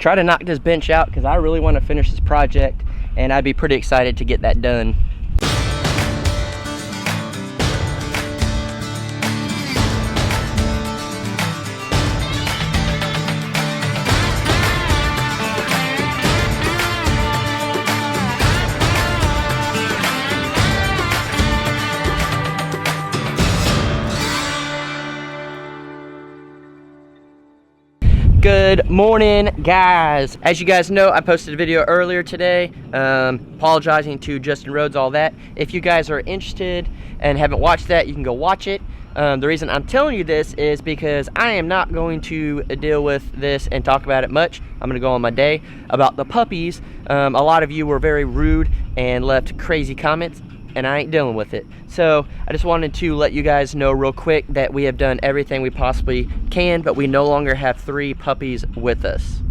try to knock this bench out because I really want to finish this project, and I'd be pretty excited to get that done. Good morning, guys. As you guys know, I posted a video earlier today apologizing to Justin Rhodes, all that. If you guys are interested and haven't watched that, you can go watch it. The reason I'm telling you this is because I am not going to deal with this and talk about it much. I'm going to go on my day about the puppies. A lot of you were very rude and left crazy comments, and I ain't dealing with it. So I just wanted to let you guys know real quick that we have done everything we possibly can, but we no longer have 3 puppies with us.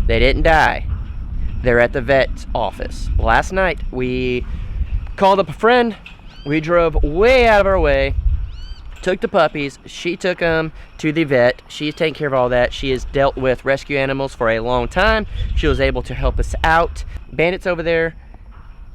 They didn't die. They're at the vet's office. Last night we called up a friend. We drove way out of our way, took the puppies. She took them to the vet. She's taking care of all that. She has dealt with rescue animals for a long time. She was able to help us out. Bandit's over there.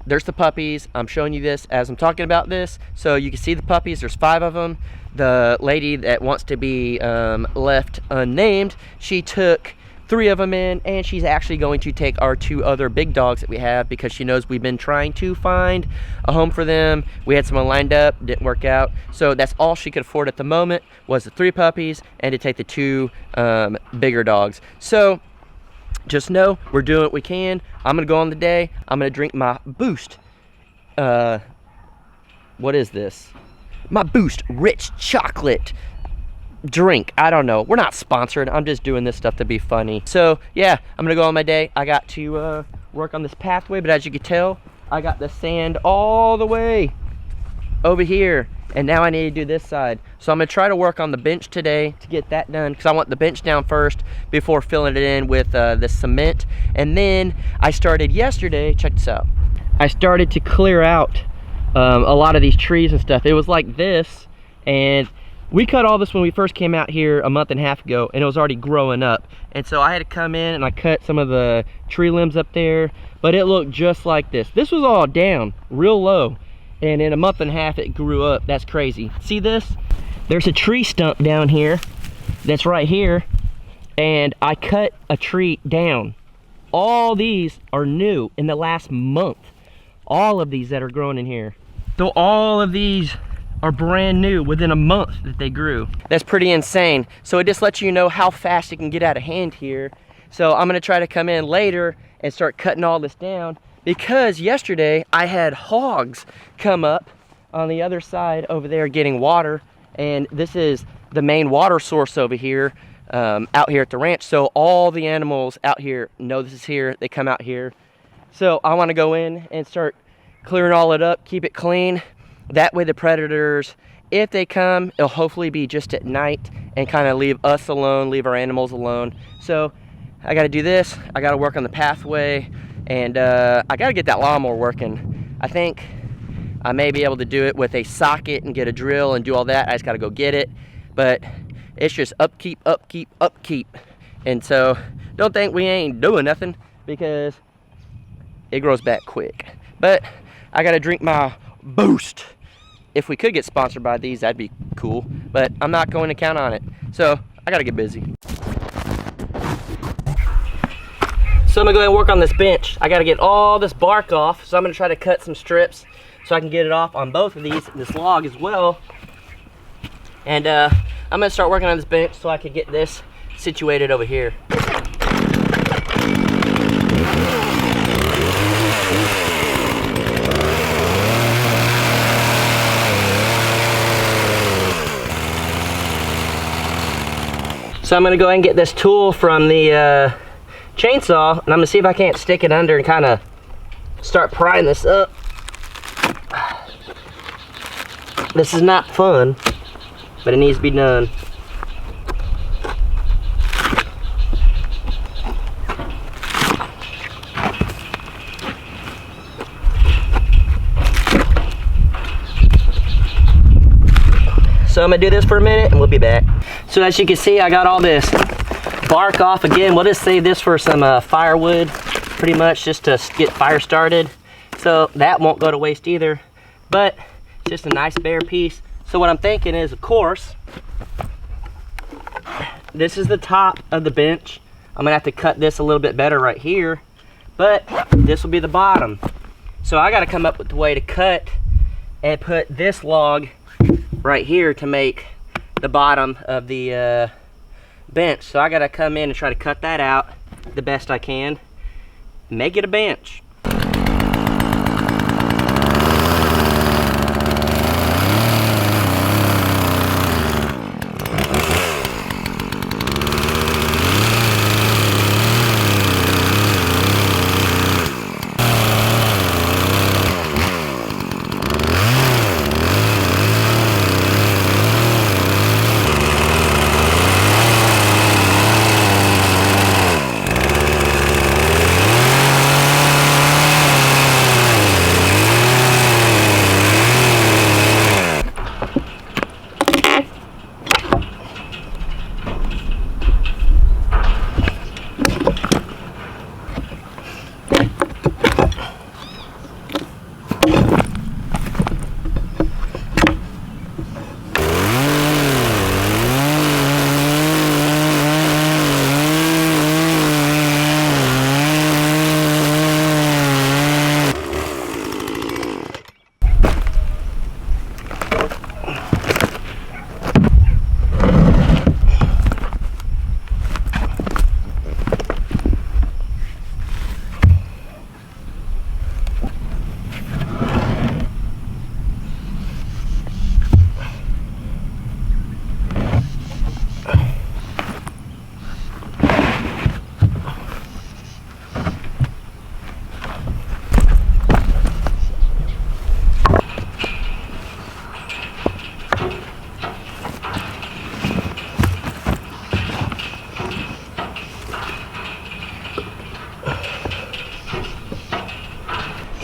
There's the puppies. I'm showing you this as I'm talking about this, so you can see the puppies. There's 5 of them. The lady that wants to be left unnamed, she took 3 of them in, and she's actually going to take our 2 other big dogs that we have because she knows we've been trying to find a home for them. We had someone lined up, didn't work out, so that's all she could afford at the moment was the 3 puppies and to take the 2 bigger dogs. So just know we're doing what we can. I'm gonna go on the day. I'm gonna drink my Boost. What is this? My Boost rich chocolate drink. I don't know. We're not sponsored. I'm just doing this stuff to be funny. So yeah, I'm gonna go on my day. I got to work on this pathway, but as you can tell, I got the sand all the way over here, and now I need to do this side. So I'm gonna try to work on the bench today to get that done because I want the bench down first before filling it in with the cement. And then I started yesterday, check this out, I started to clear out a lot of these trees and stuff. It was like this, and we cut all this when we first came out here a month and a half ago, and it was already growing up. And so I had to come in and I cut some of the tree limbs up there, but it looked just like this. This was all down real low, and in a month and a half it grew up. That's crazy. See this? There's a tree stump down here that's right here, and I cut a tree down. All these are new in the last month. All of these that are growing in here. So all of these are brand new within a month that they grew. That's pretty insane. So it just lets you know how fast it can get out of hand here. So I'm gonna try to come in later and start cutting all this down, because yesterday I had hogs come up on the other side over there getting water, and this is the main water source over here, out here at the ranch. So all the animals out here know this is here. They come out here. So I want to go in and start clearing all it up, keep it clean. That way the predators, if they come, it'll hopefully be just at night and kind of leave us alone, leave our animals alone. So I got to do this. I got to work on the pathway, and I got to get that lawnmower working. I think I may be able to do it with a socket and get a drill and do all that. I just got to go get it. But it's just upkeep, upkeep, upkeep. And so don't think we ain't doing nothing, because it grows back quick. But I got to drink my Boost. If we could get sponsored by these, that'd be cool. But I'm not going to count on it. So I got to get busy. So I'm gonna go ahead and work on this bench. I gotta get all this bark off, so I'm gonna try to cut some strips so I can get it off on both of these, this log as well. And I'm gonna start working on this bench so I can get this situated over here. So I'm gonna go ahead and get this tool from the chainsaw, and I'm gonna see if I can't stick it under and kind of start prying this up. This is not fun, but it needs to be done. So I'm gonna do this for a minute and we'll be back. So as you can see, I got all this bark off. Again, we'll just save this for some firewood, pretty much just to get fire started. So that won't go to waste either, but just a nice bare piece. So what I'm thinking is, of course, this is the top of the bench. I'm gonna have to cut this a little bit better right here, but this will be the bottom. So I gotta come up with a way to cut and put this log right here to make the bottom of the bench. So I gotta come in and try to cut that out the best I can, make it a bench.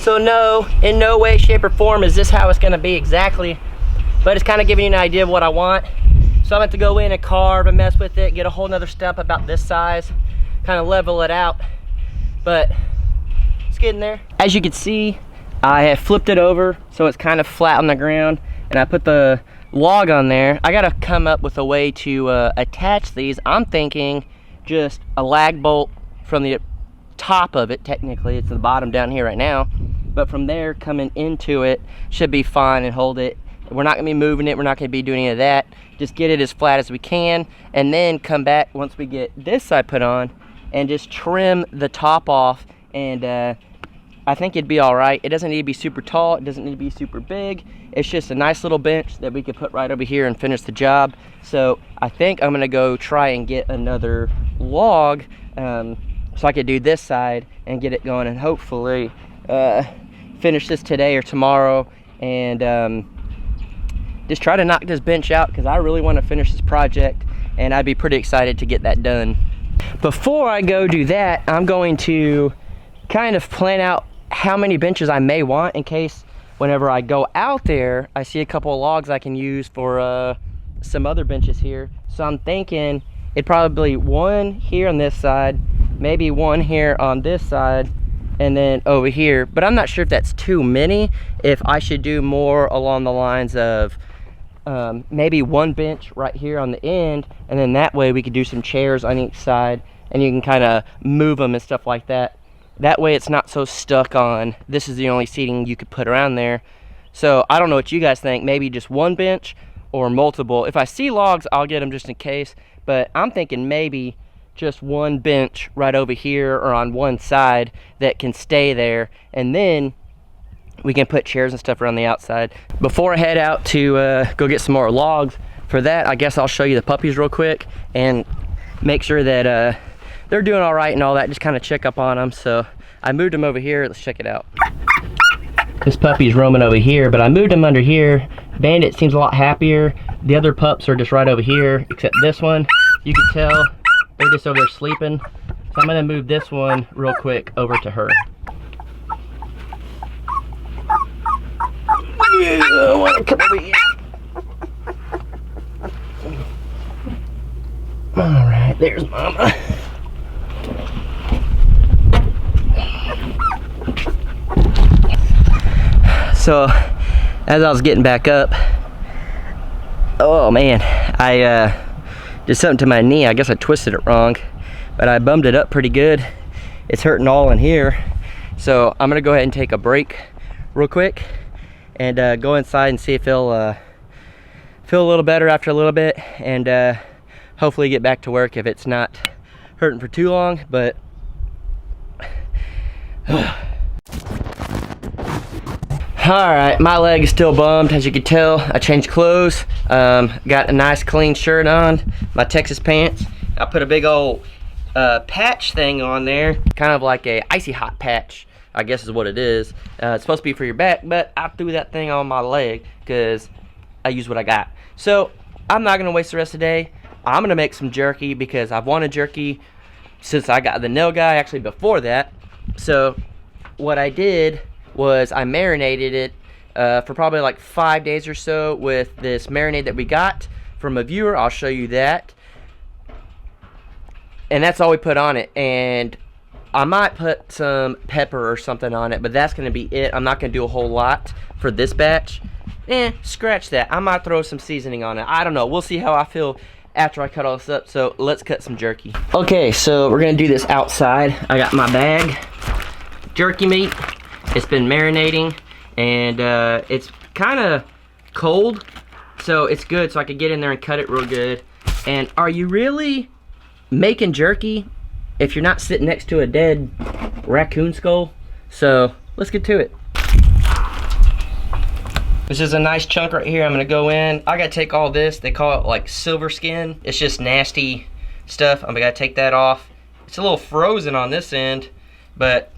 So no, in no way, shape, or form is this how it's gonna be exactly, but it's kind of giving you an idea of what I want. So I'm going to have to go in and carve and mess with it, get a whole nother stump about this size, kind of level it out, but it's getting there. As you can see, I have flipped it over so it's kind of flat on the ground, and I put the log on there. I got to come up with a way to attach these. I'm thinking just a lag bolt from the top of it. Technically it's the bottom down here right now, but from there coming into it should be fine and hold it. We're not gonna be moving it, we're not gonna be doing any of that. Just get it as flat as we can, and then come back once we get this side put on and just trim the top off, and I think it'd be all right. It doesn't need to be super tall, it doesn't need to be super big. It's just a nice little bench that we could put right over here and finish the job. So I think I'm gonna go try and get another log so I could do this side and get it going, and hopefully finish this today or tomorrow, and just try to knock this bench out, because I really want to finish this project and I'd be pretty excited to get that done. Before I go do that, I'm going to kind of plan out how many benches I may want, in case whenever I go out there I see a couple of logs I can use for some other benches here. So I'm thinking it'd probably one here on this side, maybe one here on this side, and then over here. But I'm not sure if that's too many, if I should do more along the lines of maybe one bench right here on the end, and then that way we could do some chairs on each side, and you can kind of move them and stuff like that. That way it's not so stuck on this is the only seating you could put around there. So I don't know what you guys think, maybe just one bench or multiple. If I see logs, I'll get them just in case, but I'm thinking maybe just one bench right over here or on one side that can stay there, and then we can put chairs and stuff around the outside. Before I head out to go get some more logs, for that I guess I'll show you the puppies real quick and make sure that they're doing all right and all that, just kind of check up on them. So I moved them over here. Let's check it out. This puppy's roaming over here, but I moved him under here. Bandit seems a lot happier. The other pups are just right over here, except this one, you can tell they're just over there sleeping. So I'm gonna move this one real quick over to her. Yeah, I wanna come over here. Alright, there's Mama. So, as I was getting back up, oh man, I did something to my knee. I guess I twisted it wrong, but I bummed it up pretty good. It's hurting all in here. So I'm gonna go ahead and take a break real quick and go inside and see if it'll feel a little better after a little bit, and hopefully get back to work if it's not hurting for too long. But alright, my leg is still bummed, as you can tell. I changed clothes, got a nice clean shirt on, my Texas pants. I put a big old patch thing on there, kind of like a icy hot patch, I guess is what it is. It's supposed to be for your back, but I threw that thing on my leg because I used what I got. So I'm not gonna waste the rest of the day. I'm gonna make some jerky because I've wanted jerky since I got the nail guy, actually before that. So what I did was I marinated it for probably like 5 days or so with this marinade that we got from a viewer. I'll show you that. And that's all we put on it. And I might put some pepper or something on it, but that's gonna be it. I'm not gonna do a whole lot for this batch. Scratch that. I might throw some seasoning on it. I don't know. We'll see how I feel after I cut all this up. So let's cut some jerky. Okay, so we're gonna do this outside. I got my bag, jerky meat. It's been marinating, and it's kind of cold, so it's good, so I could get in there and cut it real good. And are you really making jerky if you're not sitting next to a dead raccoon skull? So let's get to it. This is a nice chunk right here. I'm gonna go in. I gotta take all this. They call it like silver skin. It's just nasty stuff. I'm gonna take that off. It's a little frozen on this end, but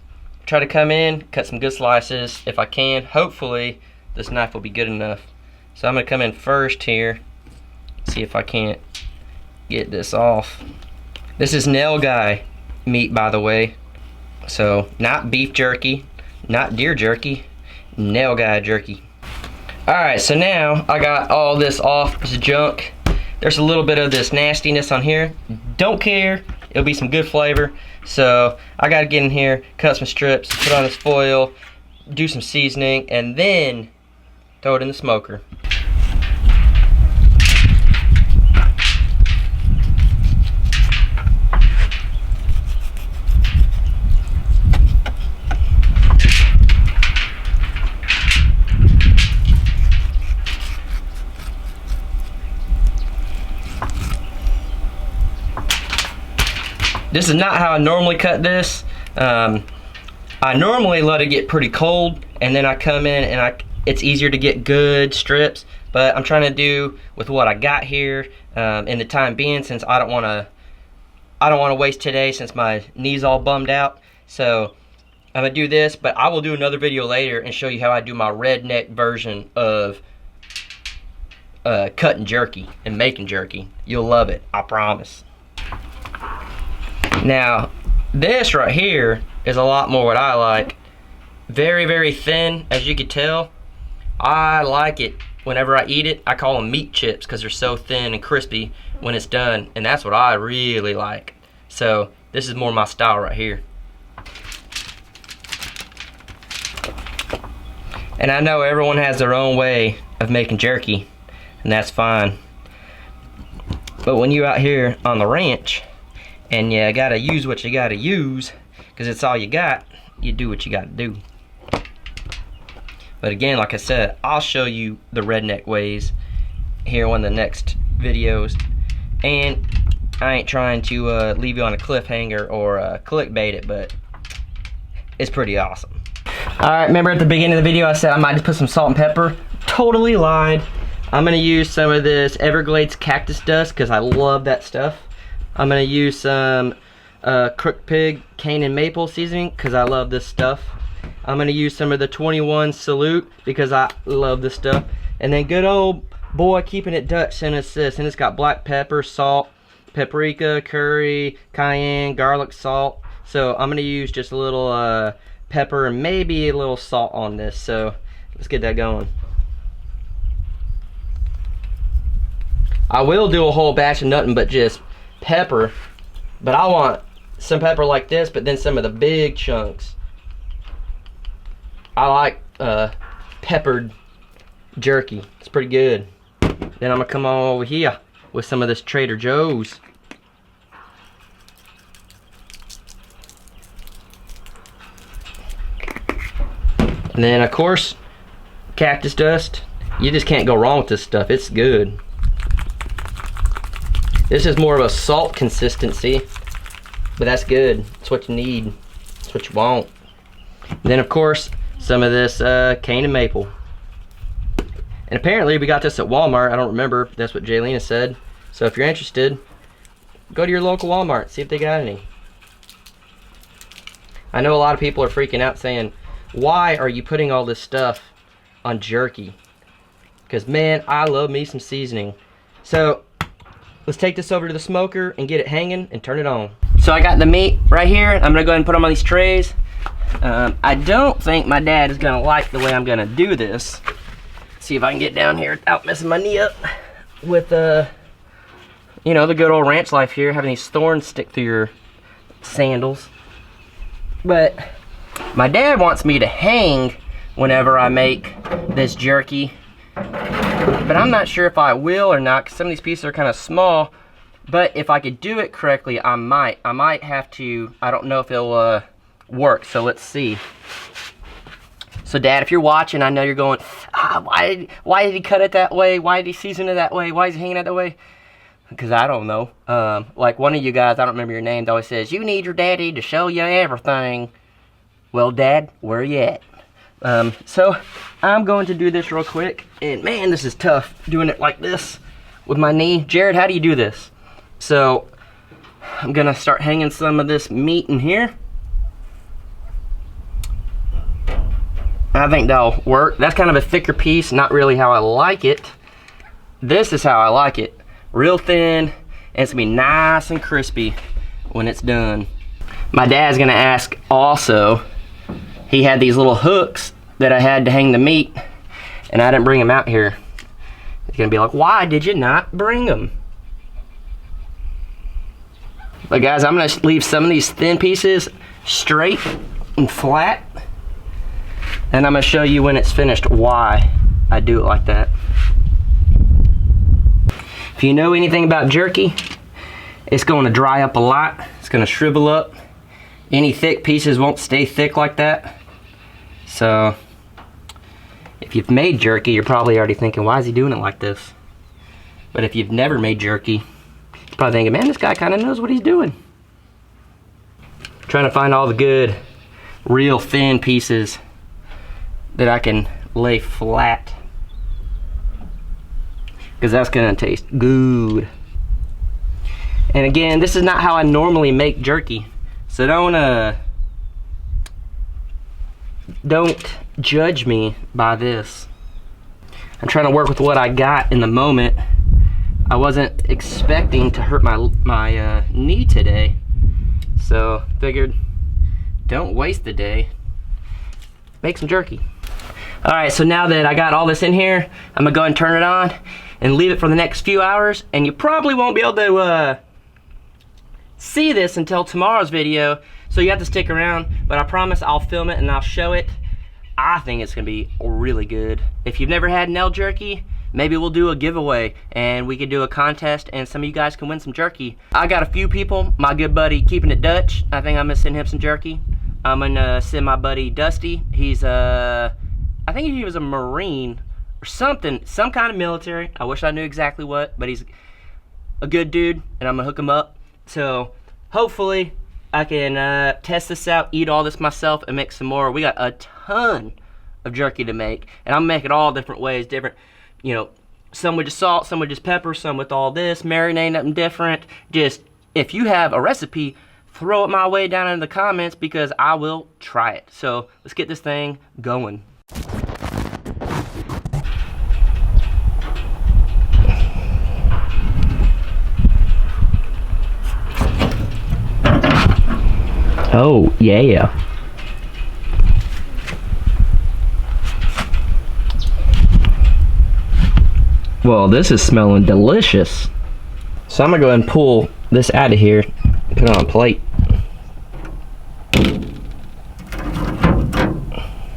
try to come in, cut some good slices if I can. Hopefully this knife will be good enough. So I'm gonna come in first here, see if I can't get this off. This is nail guy meat, by the way. So not beef jerky, not deer jerky, nail guy jerky. Alright, so now I got all this off, this junk. There's a little bit of this nastiness on here. Don't care, it'll be some good flavor. So I gotta get in here, cut some strips, put on this foil, do some seasoning, and then throw it in the smoker. This is not how I normally cut this. I normally let it get pretty cold, and then I come in and it's easier to get good strips, but I'm trying to do with what I got here in the time being, since I don't want to waste today since my knee's all bummed out. So I'm gonna do this, but I will do another video later and show you how I do my redneck version of cutting jerky and making jerky. You'll love it, I promise. Now, this right here is a lot more what I like. Very, very thin, as you can tell. I like it. Whenever I eat it, I call them meat chips because they're so thin and crispy when it's done, and that's what I really like. So, this is more my style right here. And I know everyone has their own way of making jerky, and that's fine. But when you're out here on the ranch, and you gotta use what you gotta use, because it's all you got, you do what you gotta do. But again, like I said, I'll show you the redneck ways here in one of the next videos. And I ain't trying to leave you on a cliffhanger or clickbait it, but it's pretty awesome. Alright, remember at the beginning of the video I said I might just put some salt and pepper? Totally lied. I'm gonna use some of this Everglades cactus dust because I love that stuff. I'm gonna use some Crook Pig cane and maple seasoning because I love this stuff. I'm gonna use some of the 21 Salute because I love this stuff. And then good old boy Keeping It Dutch sent us this, and it's got black pepper, salt, paprika, curry, cayenne, garlic, salt. So I'm gonna use just a little pepper and maybe a little salt on this. So let's get that going. I will do a whole batch of nothing but just pepper, but I want some pepper like this, but then some of the big chunks. I like peppered jerky. It's pretty good. Then I'm gonna come on over here with some of this Trader Joe's. And then of course, cactus dust. You just can't go wrong with this stuff. It's good. This is more of a salt consistency, but that's good. It's what you need. It's what you want. And then of course, some of this cane and maple. And apparently we got this at Walmart. I don't remember. That's what Jaylena said. So if you're interested, go to your local Walmart, see if they got any. I know a lot of people are freaking out saying, why are you putting all this stuff on jerky? Because man, I love me some seasoning. So let's take this over to the smoker and get it hanging and turn it on. So I got the meat right here. I'm gonna go ahead and put them on these trays. I don't think my dad is gonna like the way I'm gonna do this. See if I can get down here without messing my knee up with you know, the good old ranch life here, having these thorns stick through your sandals. But my dad wants me to hang whenever I make this jerky, but I'm not sure if I will or not, because some of these pieces are kind of small. But if I could do it correctly, I might have to. I don't know if it'll work, so let's see. So Dad, if you're watching, I know you're going, why did he cut it that way? Why did he season it that way? Why is he hanging it that way? Because I don't know. Like one of you guys, I don't remember your names, always says, you need your daddy to show you everything. Well, Dad, where you at? So I'm going to do this real quick. And man, this is tough doing it like this with my knee. Jared, how do you do this? So I'm gonna start hanging some of this meat in here. I think that'll work. That's kind of a thicker piece, not really how I like it. This is how I like it. Real thin, and it's gonna be nice and crispy when it's done. My dad's gonna ask also, he had these little hooks that I had to hang the meat, and I didn't bring them out here. He's gonna be like, why did you not bring them? But guys, I'm gonna leave some of these thin pieces straight and flat, and I'm gonna show you when it's finished why I do it like that. If you know anything about jerky, it's going to dry up a lot. It's going to shrivel up. Any thick pieces won't stay thick like that. So if you've made jerky, you're probably already thinking, why is he doing it like this? But if you've never made jerky, you're probably thinking, man, this guy kind of knows what he's doing. Trying to find all the good, real thin pieces that I can lay flat, because that's gonna taste good. And again, this is not how I normally make jerky, so don't judge me by this. I'm trying to work with what I got in the moment. I wasn't expecting to hurt my knee today, so figured don't waste the day, make some jerky. All right, so now that I got all this in here, I'm gonna go ahead and turn it on and leave it for the next few hours, and you probably won't be able to see this until tomorrow's video, so you have to stick around, but I promise I'll film it and I'll show it. I think it's gonna be really good. If you've never had Nell jerky, maybe we'll do a giveaway and we could do a contest and some of you guys can win some jerky. I got a few people. My good buddy Keeping It Dutch, I think I'm gonna send him some jerky. I'm gonna send my buddy Dusty. He's I think he was a Marine or something, some kind of military. I wish I knew exactly what, but he's a good dude, and I'm gonna hook him up. So hopefully I can test this out, eat all this myself, and make some more. We got a ton of jerky to make, and I'm making all different ways, different, you know, some with just salt, some with just pepper, some with all this, marinating something different. Just, if you have a recipe, throw it my way down in the comments, because I will try it. So let's get this thing going. Oh, yeah. Well, this is smelling delicious. So I'm gonna go ahead and pull this out of here, put it on a plate.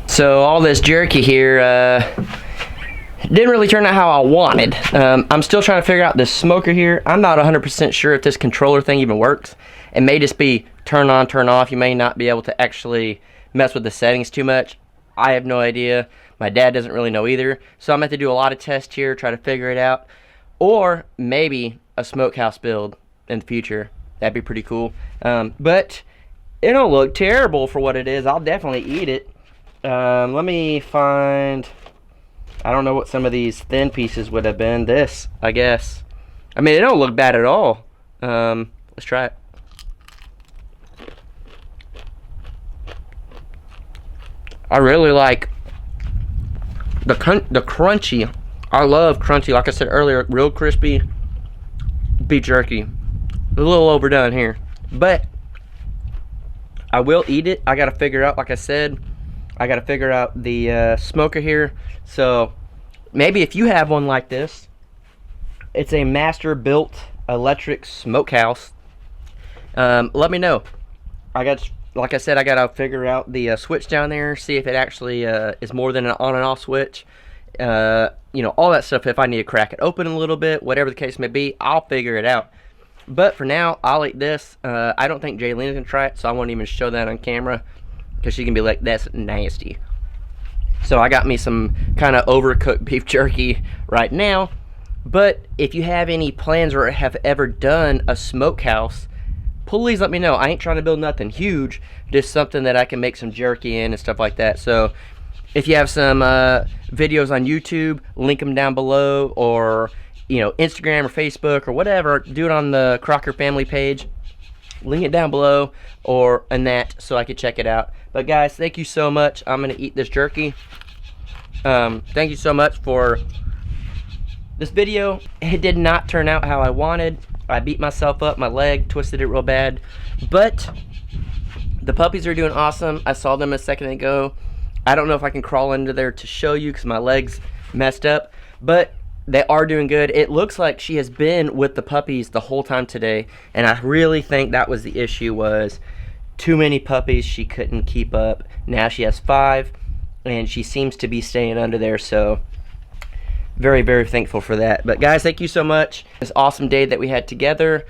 So all this jerky here didn't really turn out how I wanted. I'm still trying to figure out this smoker here. I'm not 100% sure if this controller thing even works. It may just be turn on, turn off. You may not be able to actually mess with the settings too much. I have no idea. My dad doesn't really know either. So I'm going to have to do a lot of tests here, try to figure it out. Or maybe a smokehouse build in the future. That'd be pretty cool. But it don't look terrible for what it is. I'll definitely eat it. Let me find... I don't know what some of these thin pieces would have been. This, I guess. I mean, it don't look bad at all. Let's try it. I really like the crunchy. I love crunchy. Like I said earlier, real crispy beef jerky. A little overdone here, but I will eat it. I got to figure out, like I said, I got to figure out the smoker here. So maybe if you have one like this, it's a master built electric smokehouse. Let me know. Like I said, I gotta figure out the switch down there, see if it actually is more than an on and off switch. You know, all that stuff. If I need to crack it open a little bit, whatever the case may be, I'll figure it out. But for now, I'll eat this. I don't think Jaylena's gonna try it, so I won't even show that on camera because she can be like, "That's nasty." So I got me some kind of overcooked beef jerky right now. But if you have any plans or have ever done a smokehouse, please let me know. I ain't trying to build nothing huge, just something that I can make some jerky in and stuff like that. So if you have some videos on YouTube, link them down below, or you know, Instagram or Facebook or whatever, do it on the Crocker family page. Link it down below or in that so I can check it out. But guys, thank you so much. I'm gonna eat this jerky. Thank you so much for this video. It did not turn out how I wanted. I beat myself up, my leg, twisted it real bad. But the puppies are doing awesome. I saw them a second ago. I don't know if I can crawl into there to show you because my leg's messed up. But they are doing good. It looks like she has been with the puppies the whole time today. And I really think that was the issue, was too many puppies. She couldn't keep up. Now she has 5. And she seems to be staying under there. So very, very thankful for that. But guys, thank you so much. This awesome day that we had together.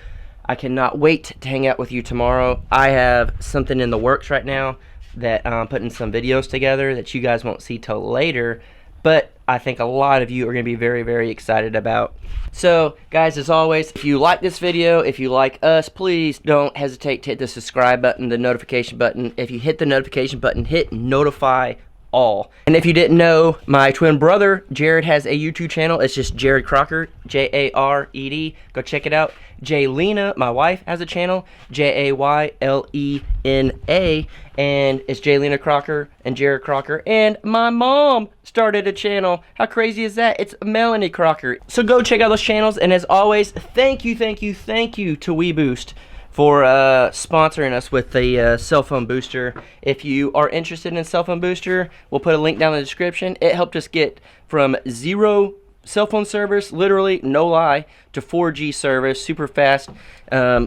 I cannot wait to hang out with you tomorrow. I have something in the works right now that I'm putting some videos together that you guys won't see till later, but I think a lot of you are going to be very, very excited about. So guys, as always, if you like this video, if you like us, please don't hesitate to hit the subscribe button, the notification button. If you hit the notification button, hit notify all. And if you didn't know, my twin brother Jared has a YouTube channel. It's just Jared Crocker, Jared. Go check it out. Jaylena, my wife, has a channel, Jaylena, and it's Jaylena Crocker and Jared Crocker. And my mom started a channel. How crazy is that? It's Melanie Crocker. So go check out those channels. And as always, thank you to WeBoost for sponsoring us with the cell phone booster. If you are interested in a cell phone booster, we'll put a link down in the description. It helped us get from 0 cell phone service, literally, no lie, to 4G service, super fast.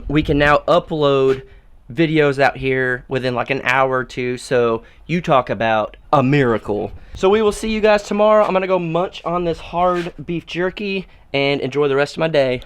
We can now upload videos out here within like an hour or two, so you talk about a miracle. So we will see you guys tomorrow. I'm gonna go munch on this hard beef jerky and enjoy the rest of my day.